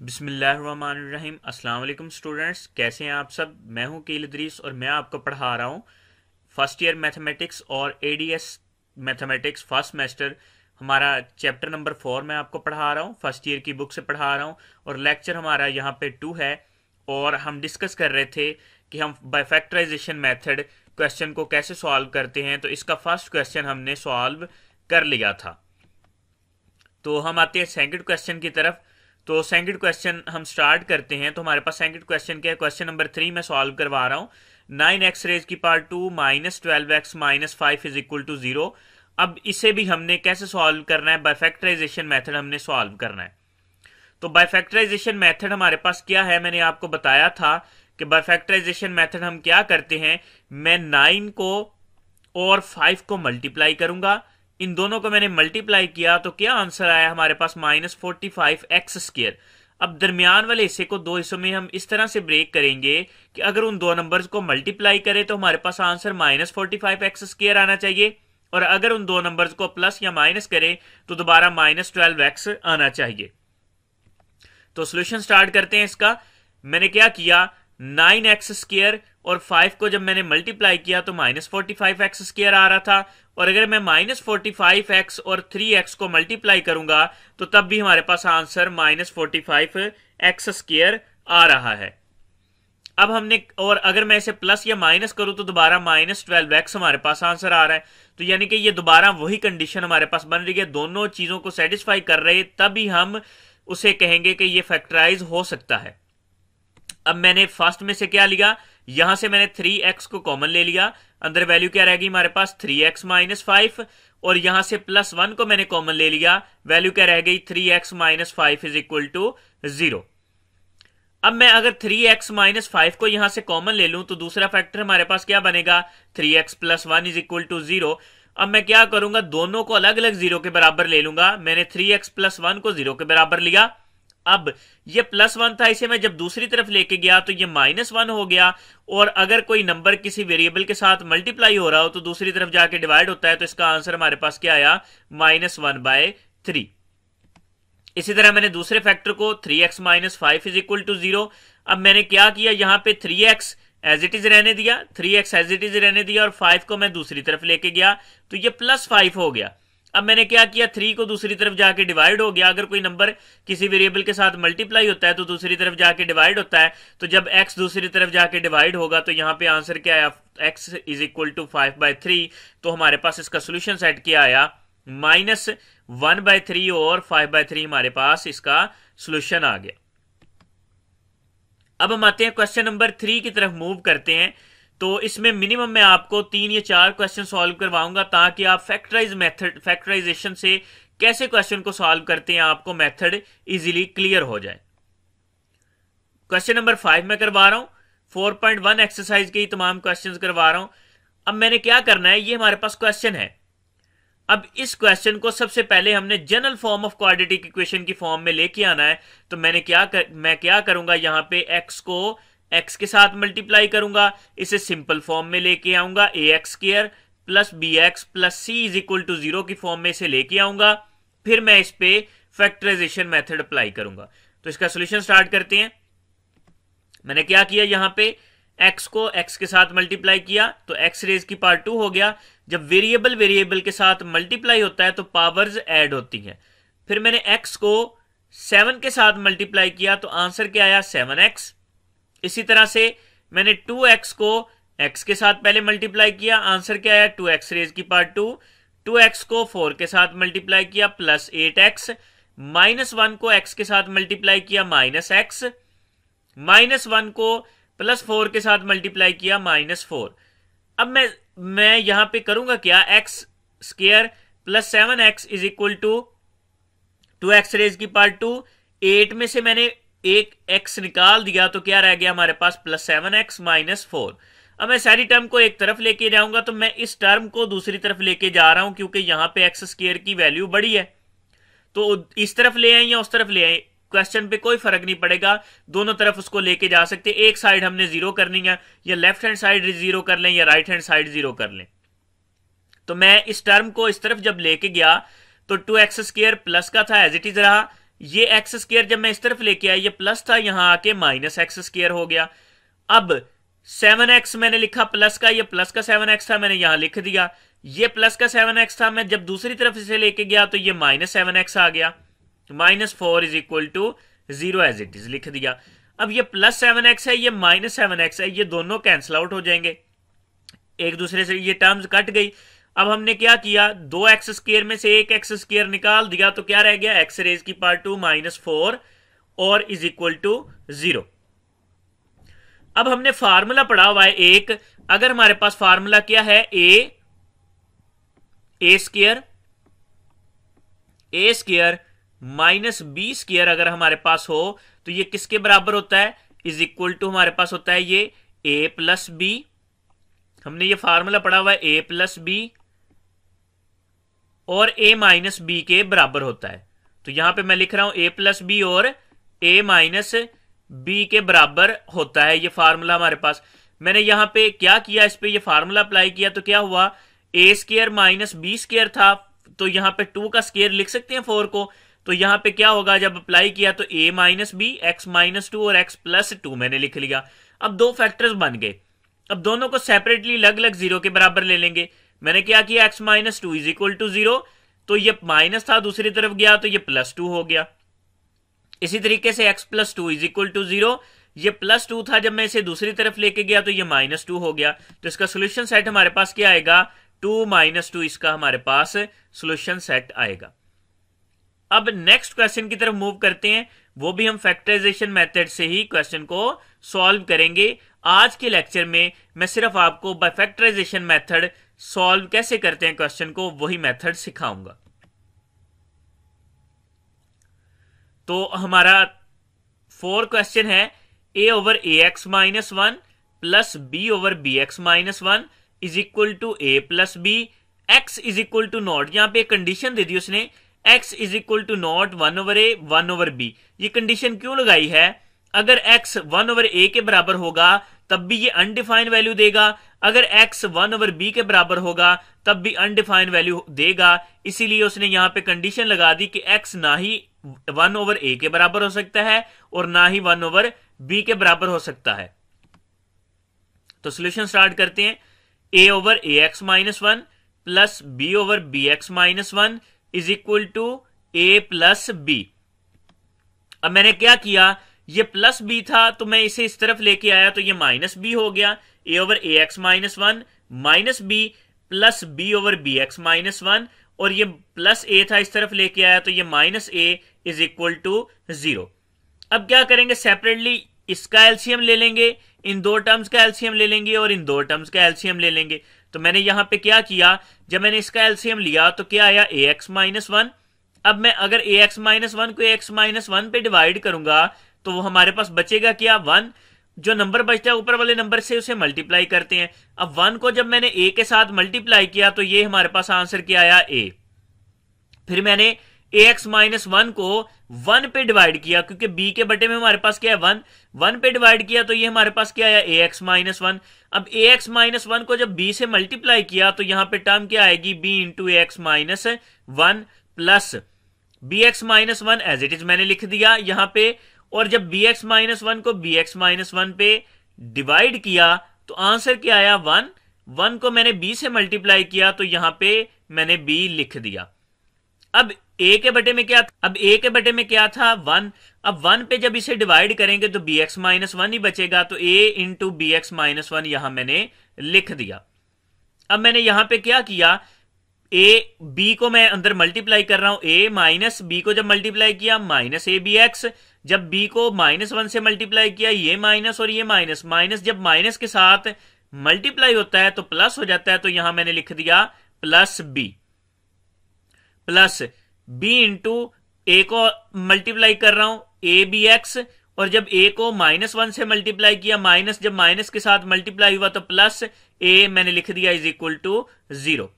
बिस्मिल्लाहिर्रहमानिर्रहीम। अस्सलाम वालेकुम स्टूडेंट्स, कैसे हैं आप सब। मैं हूं कील इदरीस और मैं आपको पढ़ा रहा हूं फर्स्ट ईयर मैथमेटिक्स और एडीएस मैथमेटिक्स फर्स्ट सेमेस्टर। हमारा चैप्टर नंबर 4 मैं आपको पढ़ा रहा हूं, फर्स्ट ईयर की बुक से पढ़ा रहा हूं और लेक्चर हमारा यहाँ पे 2 है। और हम डिस्कस कर रहे थे कि हम बाय फैक्टराइजेशन मेथड क्वेश्चन को कैसे सॉल्व करते हैं। तो इसका फर्स्ट क्वेश्चन हमने सॉल्व कर लिया था। तो हम आते हैं सेकंड क्वेश्चन की तरफ। तो सेकंड क्वेश्चन हम स्टार्ट करते हैं। तो हमारे पास सेकंड क्वेश्चन क्या है, क्वेश्चन नंबर 3 मैं सॉल्व करवा रहा हूँ। 9x रेज की power 2 minus 12x minus 5 is equal to 0। अब इसे भी हमने कैसे सॉल्व करना है, बाय फैक्टराइजेशन मेथड हमने सॉल्व करना है। तो बाय फैक्टराइजेशन मेथड हमारे पास क्या है, मैंने आपको बताया था कि बाय फैक्टराइजेशन मेथड हम क्या करते हैं। मैं 9 को और 5 को मल्टीप्लाई करूंगा। इन दोनों को मैंने मल्टीप्लाई किया तो क्या आंसर आया हमारे पास, -45x²। अब दरमियान वाले हिस्से को दो हिस्सों में हम इस तरह से ब्रेक करेंगे कि अगर उन दो नंबर्स को मल्टीप्लाई करें तो हमारे पास आंसर -45x² आना चाहिए, और अगर उन दो नंबर्स को प्लस या माइनस करें तो दोबारा -12x आना चाहिए। तो सॉल्यूशन स्टार्ट करते हैं इसका। मैंने क्या किया, 9x² और 5 को जब मैंने मल्टीप्लाई किया तो -45x² आ रहा था, और अगर मैं -45x और 3x को मल्टीप्लाई करूंगा तो तब भी हमारे पास आंसर -45x² आ रहा है। अब हमने, और अगर मैं इसे प्लस या माइनस करूं तो दोबारा -12x हमारे पास आंसर आ रहा है। तो यानी कि ये दोबारा वही कंडीशन हमारे पास बन रही है, दोनों चीजों को सेटिस्फाई कर रहे, तभी हम उसे कहेंगे कि ये फैक्टराइज हो सकता है। अब मैंने फर्स्ट में से क्या लिया, यहां से मैंने 3x को कॉमन ले लिया, अंदर वैल्यू क्या रहेगी हमारे पास 3x माइनस 5, और यहां से +1 को मैंने कॉमन ले लिया, वैल्यू क्या रह गई 3x minus 5 is equal to 0। अब मैं अगर 3x माइनस 5 को यहां से कॉमन ले लूं तो दूसरा फैक्टर हमारे पास क्या बनेगा, 3x plus 1 is equal to 0। अब मैं क्या करूंगा, दोनों को अलग अलग 0 के बराबर ले लूंगा। मैंने 3x प्लस 1 को 0 के बराबर लिया। अब ये +1 था, इसे मैं जब दूसरी तरफ लेके गया तो ये -1 हो गया, और अगर कोई नंबर किसी वेरिएबल के साथ मल्टीप्लाई हो रहा हो तो दूसरी तरफ जाके डिवाइड होता है, तो इसका आंसर हमारे पास क्या आया, -1/3। इसी तरह मैंने दूसरे फैक्टर को 3x minus 5 is equal to 0। अब मैंने क्या किया, यहां पे 3x एज इट इज रहने दिया, 3x एज इट इज रहने दिया, और 5 को मैं दूसरी तरफ लेके गया तो ये +5 हो गया। अब मैंने क्या किया, 3 को दूसरी तरफ जाके डिवाइड हो गया। अगर कोई नंबर किसी वेरिएबल के साथ मल्टीप्लाई होता है तो दूसरी तरफ जाके डिवाइड होता है, तो जब x दूसरी तरफ जाके डिवाइड होगा तो यहां पे आंसर क्या आया, x इज इक्वल टू 5/3। तो हमारे पास इसका सोल्यूशन सेट क्या आया, -1/3 और 5/3 हमारे पास इसका सोल्यूशन आ गया। अब हम आते हैं क्वेश्चन नंबर 3 की तरफ मूव करते हैं। तो इसमें मिनिमम मैं आपको 3 या 4 क्वेश्चन सॉल्व करवाऊंगा ताकि आप फैक्टराइजेशन से कैसे क्वेश्चन को सॉल्व करते हैं आपको मेथड इजीली क्लियर हो जाए। क्वेश्चन नंबर 5 में करवा रहा हूं, 4.1 एक्सरसाइज के ही तमाम क्वेश्चंस करवा रहा हूं। अब मैंने क्या करना है, ये हमारे पास क्वेश्चन है। अब इस क्वेश्चन को सबसे पहले हमने general form of quadratic equation की फॉर्म में लेके आना है। तो मैं क्या करूंगा, यहां पे x को x के साथ मल्टीप्लाई करूंगा, इसे सिंपल फॉर्म में लेके आऊंगा, ax² plus bx plus c is equal to 0 की फॉर्म में इसे लेके आऊंगा। फिर मैं इस पे फैक्टराइजेशन मेथड अप्लाई करूंगा। तो इसका सोल्यूशन स्टार्ट करते हैं। मैंने क्या किया, यहां पे x को x के साथ मल्टीप्लाई किया तो x रेज की पावर 2 हो गया। जब वेरिएबल के साथ मल्टीप्लाई होता है तो पावर्स ऐड होती हैं। फिर मैंने x को 7 के साथ मल्टीप्लाई किया तो आंसर क्या आया, 7x। इसी तरह से मैंने 2x को x के साथ पहले मल्टीप्लाई किया, आंसर क्या आया, 2x रेज की पावर 2। 2x को 4 के साथ मल्टीप्लाई किया प्लस 8x, -1 को x के साथ मल्टीप्लाई किया -x, -1 को +4 के साथ मल्टीप्लाई किया -4। अब मैं यहां पे करूंगा क्या, x² plus 7x is equal to 2x raise की पावर 2। 8 में से मैंने एक x निकाल दिया तो क्या रह गया हमारे पास, +7x -4। अब मैं सारी टर्म को एक तरफ लेके जाऊंगा तो मैं इस टर्म को दूसरी तरफ लेके जा रहा हूं क्योंकि यहां पे x² की वैल्यू बड़ी है। तो इस तरफ ले आए या उस तरफ ले आए, क्वेश्चन पे कोई फर्क नहीं पड़ेगा, दोनों तरफ उसको लेके जा सकते। एक साइड हमने 0 करनी है, या लेफ्ट हैंड साइड 0 कर लें या राइट हैंड साइड 0 कर लें। तो मैं इस टर्म को इस तरफ जब लेके गया तो 2x² प्लस का था, एज इट इज रहा। ये एक्स स्क्वायर जब मैं इस तरफ लेके आया, ये प्लस था, यहां आके माइनस एक्स स्क्वायर हो गया। अब 7x मैंने लिखा प्लस का, ये प्लस का 7x था, मैंने यहां लिख दिया। ये प्लस का 7x था, मैं जब दूसरी तरफ इसे लेके गया तो ये माइनस 7x आ गया। -4 is equal to 0 as it is लिख दिया। अब ये प्लस 7x है, ये माइनस 7x है, ये दोनों कैंसिल आउट हो जाएंगे एक दूसरे से, ये टर्म्स कट गई। अब हमने क्या किया, 2x स्क्वायर में से एक एक्स स्क्वायर निकाल दिया, तो क्या रह गया, x रेज की पावर 2 -4 और इज इक्वल टू 0। अब हमने फार्मूला पढ़ा हुआ है एक, अगर हमारे पास फार्मूला क्या है, ए स्क्वायर माइनस बी स्क्वायर अगर हमारे पास हो तो ये किसके बराबर होता है, इज इक्वल टू हमारे पास होता है ये a प्लस बी। हमने ये फार्मूला पढ़ा हुआ है a प्लस बी और a माइनस बी के बराबर होता है। तो यहां पे मैं लिख रहा हूं a प्लस बी और a माइनस बी के बराबर होता है, ये फार्मूला हमारे पास। मैंने यहां पे क्या किया, इस पे ये फार्मूला अप्लाई किया, तो क्या हुआ, a square minus B square था, तो यहां पे 2 का स्क्वायर लिख सकते हैं 4 को। तो यहां पे क्या होगा, जब अप्लाई किया तो a minus B, x minus 2 और x प्लस 2 मैंने लिख लिया। अब दो फैक्टर्स बन गए, अब दोनों को सेपरेटली अलग अलग 0 के बराबर ले लेंगे। मैंने क्या किया, x minus 2 is equal to 0, तो ये माइनस था, दूसरी तरफ गया तो ये प्लस 2 हो गया। इसी तरीके से x plus 2 is equal to 0, ये प्लस 2 था, जब मैं इसे दूसरी तरफ लेके गया तो ये माइनस 2 हो गया। तो इसका सोल्यूशन सेट हमारे पास क्या आएगा, 2 माइनस 2 इसका हमारे पास सोल्यूशन सेट आएगा। अब नेक्स्ट क्वेश्चन की तरफ मूव करते हैं, वो भी हम फैक्टराइजेशन मेथड से ही क्वेश्चन को सॉल्व करेंगे। आज के लेक्चर में मैं सिर्फ आपको बाय फैक्टराइजेशन मेथड सॉल्व कैसे करते हैं क्वेश्चन को, वही मेथड सिखाऊंगा। तो हमारा 4 क्वेश्चन है, a over A x minus 1 plus B over B x minus 1 is equal to a plus B, x is equal to not, यहां पे कंडीशन दे दी उसने, x is equal to not 1 over a 1 over b। ये condition क्यों लगाई है, अगर x 1 ओवर a के बराबर होगा तब भी ये अनडिफाइंड वैल्यू देगा, अगर x 1 ओवर b के बराबर होगा तब भी अनडिफाइंड वैल्यू देगा। इसीलिए उसने यहां पे कंडीशन लगा दी कि x ना ही 1 ओवर a के बराबर हो सकता है और ना ही 1 ओवर b के बराबर हो सकता है। तो सोल्यूशन स्टार्ट करते हैं, a over A x minus 1 plus B over B x minus 1 is equal to a plus B. अब मैंने क्या किया, ये प्लस बी था तो मैं इसे इस तरफ लेके आया तो ये माइनस बी हो गया, a over A x minus 1 minus B plus B over B x minus 1, और ये प्लस a था, इस तरफ लेके आया तो ये minus a is equal to 0। अब क्या करेंगे, सेपरेटली इसका एलसीएम ले लेंगे, इन दो टर्म्स का एलसीएम ले लेंगे और इन दो टर्म्स का एलसीएम ले लेंगे। तो मैंने यहां पे क्या किया, जब मैंने इसका एलसीएम लिया तो क्या आया, ए एक्स माइनस 1। अब मैं अगर ए एक्स माइनस 1 को ए एक्स माइनस 1 पे डिवाइड करूंगा तो वो हमारे पास बचेगा क्या, 1। जो नंबर बचता है ऊपर वाले नंबर से उसे मल्टीप्लाई करते हैं। अब 1 को जब मैंने a के साथ मल्टीप्लाई किया तो ये हमारे पास आंसर क्या आया, a। फिर मैंने ए एक्स माइनस 1 को 1 पे डिवाइड किया, क्योंकि b के बटे में हमारे पास क्या है 1 पे डिवाइड किया तो ये हमारे पास क्या आया, ए एक्स माइनस 1। अब ए एक्स माइनस 1 को जब b से मल्टीप्लाई किया तो यहां पे टर्म क्या आएगी, b into A x minus 1 plus B x minus 1 as it is मैंने लिख दिया यहां पे। और जब बी एक्स माइनस 1 को बी एक्स माइनस 1 पे डिवाइड किया तो आंसर क्या आया, 1 को मैंने b से मल्टीप्लाई किया तो यहां पे मैंने b लिख दिया। अब a के बटे में क्या था, 1। अब 1 पे जब इसे डिवाइड करेंगे तो बी एक्स माइनस 1 ही बचेगा, तो a into B x minus 1 यहां मैंने लिख दिया। अब मैंने यहां पे क्या किया, b को मैं अंदर मल्टीप्लाई कर रहा हूं, a माइनस b को जब मल्टीप्लाई किया माइनस ए बी एक्स, जब b को -1 से मल्टीप्लाई किया ये माइनस और ये माइनस, जब माइनस के साथ मल्टीप्लाई होता है तो प्लस हो जाता है, तो यहां मैंने लिख दिया प्लस b इंटू ए को मल्टीप्लाई कर रहा हूं ए बी एक्स, और जब a को -1 से मल्टीप्लाई किया माइनस, जब माइनस के साथ मल्टीप्लाई हुआ तो प्लस a मैंने लिख दिया इज इक्वल टू 0।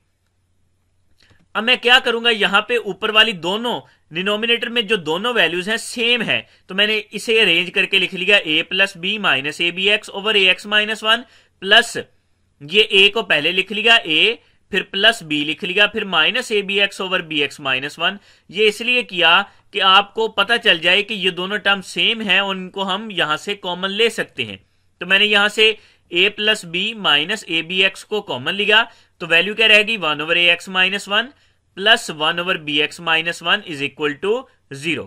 अब मैं क्या करूंगा, यहां पे ऊपर वाली दोनों डिनोमिनेटर में जो दोनों वैल्यूज हैं सेम है, तो मैंने इसे अरेंज करके लिख लिया a plus b minus a b x over A x minus 1 plus ये a को पहले लिख लिया a फिर प्लस बी लिख लिया, फिर minus a b x over B x minus 1। ये इसलिए किया कि आपको पता चल जाए कि ये दोनों टर्म सेम है और इनको हम यहां से कॉमन ले सकते हैं। तो मैंने यहां से a plus b minus a b x को कॉमन लिया, तो वैल्यू क्या रहेगी 1 over A x minus 1 plus 1 over B x minus 1 is equal to 0।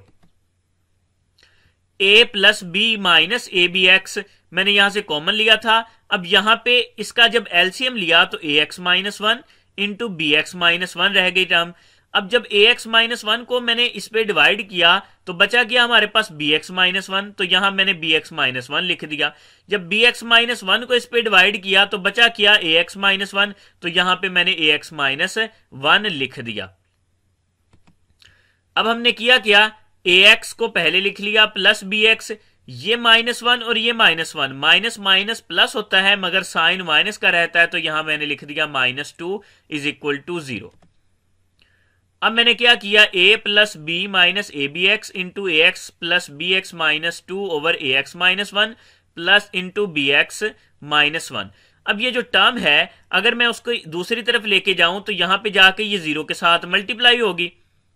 a plus b minus a b x मैंने यहां से कॉमन लिया था। अब यहां पे इसका जब एलसीएम लिया तो A x minus 1 into B x minus 1 रह गई टर्म। अब जब ए एक्स माइनस 1 को मैंने इस पे डिवाइड किया तो बचा गया हमारे पास बी एक्स माइनस 1, तो यहां मैंने बी एक्स माइनस 1 लिख दिया। जब बी एक्स माइनस 1 को इस पे डिवाइड किया तो बचा क्या ए एक्स माइनस 1, तो यहां पे मैंने ए एक्स माइनस 1 लिख दिया। अब हमने किया क्या, ए एक्स को पहले लिख लिया प्लस बी एक्स, ये माइनस 1 और ये माइनस 1, माइनस माइनस प्लस होता है मगर साइन माइनस का रहता है, तो यहां मैंने लिख दिया माइनस 2 इज इक्वल टू 0। अब मैंने क्या किया, a plus b minus a b x into A x plus B x minus 2 over A x minus 1 plus into B x minus 1। अब ये जो टर्म है अगर मैं उसको दूसरी तरफ लेके जाऊं तो यहां पे जाके ये 0 के साथ मल्टीप्लाई होगी।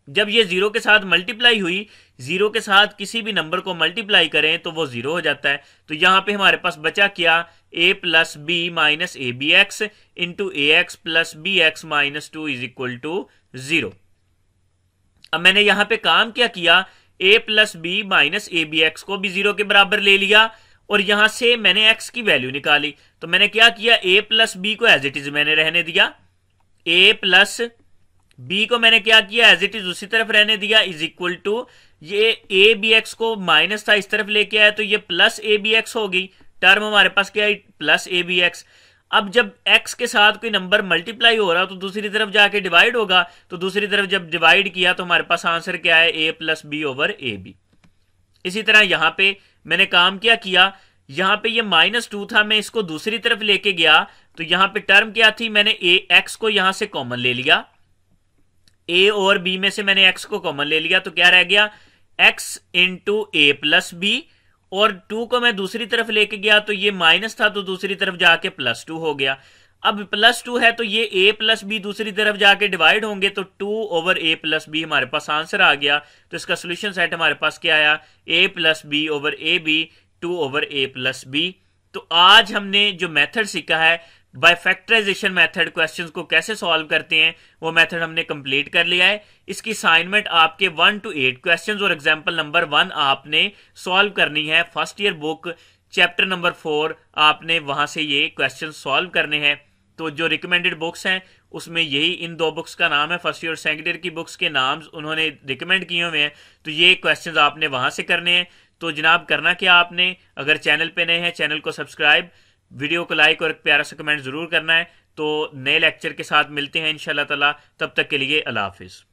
जब ये 0 के साथ मल्टीप्लाई हुई, 0 के साथ किसी भी नंबर को मल्टीप्लाई करें तो वो 0 हो जाता है। तो यहां पे हमारे पास बचा क्या, a plus b minus a b x into A x plus B x minus 2 is equal to 0। अब मैंने यहां पे काम क्या किया, a plus b minus a b x को भी 0 के बराबर ले लिया और यहां से मैंने x की वैल्यू निकाली। तो मैंने क्या किया, a प्लस बी को एज इट इज मैंने रहने दिया, a प्लस बी को मैंने क्या किया एज इट इज उसी तरफ रहने दिया, इज इक्वल टू ये ए बी एक्स को माइनस था इस तरफ लेके आया तो ये प्लस ए बी एक्स होगी। टर्म हमारे पास क्या है, प्लस ए बी एक्स। अब जब x के साथ कोई नंबर मल्टीप्लाई हो रहा तो दूसरी तरफ जाके डिवाइड होगा, तो दूसरी तरफ जब डिवाइड किया तो हमारे पास आंसर क्या है, a plus B over a b. इसी तरह यहां पे मैंने काम क्या किया, यहां पे ये माइनस 2 था, मैं इसको दूसरी तरफ लेके गया तो यहां पे टर्म क्या थी, मैंने x को यहां से कॉमन ले लिया, a और b में से मैंने x को कॉमन ले लिया तो क्या रह गया, x इंटू ए प्लस बी, और 2 को मैं दूसरी तरफ लेके गया तो ये माइनस था तो दूसरी तरफ जाके प्लस 2 हो गया। अब प्लस 2 है तो ये a प्लस बी दूसरी तरफ जाके डिवाइड होंगे तो 2 ओवर a प्लस बी हमारे पास आंसर आ गया। तो इसका सोल्यूशन सेट हमारे पास क्या आया, a plus B over a b 2 over a plus b. तो आज हमने जो मेथड सीखा है बाय फैक्टराइजेशन मेथड, क्वेश्चंस को कैसे सॉल्व करते हैं वो मेथड हमने कंप्लीट कर लिया है। इसकी असाइनमेंट आपके 1 to 8 क्वेश्चंस और एग्जांपल नंबर 1 आपने सॉल्व करनी है। First year book chapter number 4 आपने वहां से ये क्वेश्चन सॉल्व करने हैं। तो जो रिकमेंडेड बुक्स हैं उसमें यही इन 2 बुक्स का नाम है, फर्स्ट ईयर और सेकंड ईयर की बुक्स के नाम उन्होंने रिकमेंड किए हुए हैं। तो ये क्वेश्चंस आपने वहां से करने हैं। तो जनाब करना क्या आपने, अगर चैनल पे नए हैं चैनल को सब्सक्राइब, वीडियो को लाइक और एक प्यारा सा कमेंट जरूर करना है। तो नए लेक्चर के साथ मिलते हैं इंशाल्लाह ताला, तब तक के लिए अल्लाह हाफिज।